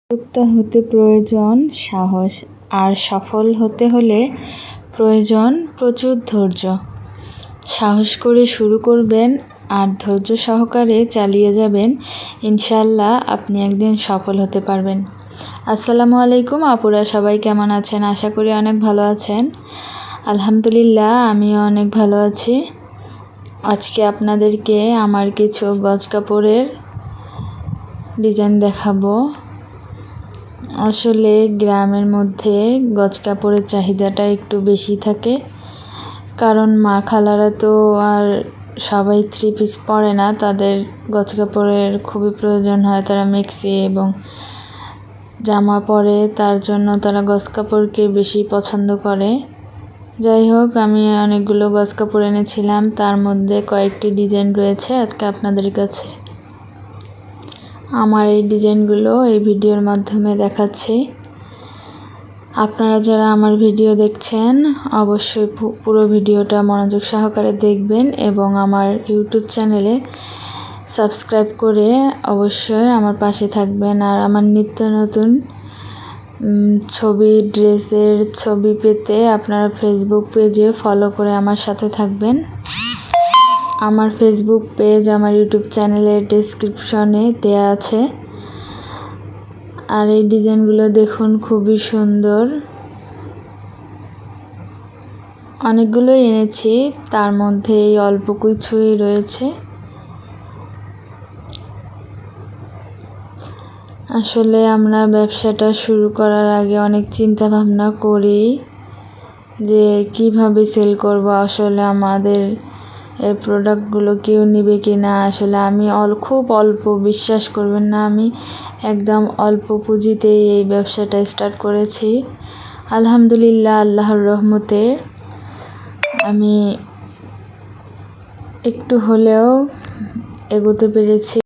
উদ্যোক্তা হতে প্রয়োজন সাহস, আর সফল হতে হলে প্রয়োজন প্রচুর ধৈর্য। সাহস করে শুরু করবেন আর ধৈর্য সহকারে চালিয়ে যাবেন, ইনশাল্লাহ আপনি একদিন সফল হতে পারবেন। আসসালামু আলাইকুম আপুরা, সবাই কেমন আছেন? আশা করি অনেক ভালো আছেন। আলহামদুলিল্লাহ, আমিও অনেক ভালো আছি। আজকে আপনাদেরকে আমার কিছু গজ কাপড়ের ডিজাইন দেখাবো। আসলে গ্রামের মধ্যে গজ কাপড়ের চাহিদাটা একটু বেশি থাকে, কারণ মা খালারা তো আর সবাই 3 পিস পরে না, তাদের গজ কাপড়ের খুবই প্রয়োজন হয়। তারা মেক্সি এবং জামা পরে, তার জন্য তারা গজ কাপড়কে বেশি পছন্দ করে। যাই হোক, আমি অনেকগুলো গজ কাপড় এনেছিলাম, তার মধ্যে কয়েকটি ডিজাইন রয়েছে আজকে আপনাদের কাছে। আমার এই ডিজাইনগুলো এই ভিডিওর মাধ্যমে দেখাচ্ছি। আপনারা যারা আমার ভিডিও দেখছেন অবশ্যই পুরো ভিডিওটা মনোযোগ সহকারে দেখবেন এবং আমার ইউটিউব চ্যানেলে সাবস্ক্রাইব করে অবশ্যই আমার পাশে থাকবেন। আর আমার নিত্য নতুন ছবি, ড্রেসের ছবি পেতে আপনারা ফেসবুক পেজে ফলো করে আমার সাথে থাকবেন। আমার ফেসবুক পেজ আমার ইউটিউব চ্যানেলের ডেসক্রিপশনে দেয়া আছে। আর এই ডিজাইনগুলো দেখুন, খুবই সুন্দর। অনেকগুলোই এনেছি, তার মধ্যে এই অল্প কিছুই রয়েছে। আসলে আমরা ব্যবসাটা শুরু করার আগে অনেক চিন্তা ভাবনা করি যে কিভাবে সেল করব, আসলে আমাদের এই প্রোডাক্টগুলো কেউ নেবে কি না। আসলে আমি খুব অল্প, বিশ্বাস করবেন না, আমি একদম অল্প পুঁজিতেই এই ব্যবসাটা স্টার্ট করেছি। আলহামদুলিল্লাহ, আল্লাহর রহমতে আমি একটু হলেও এগোতে পেরেছি।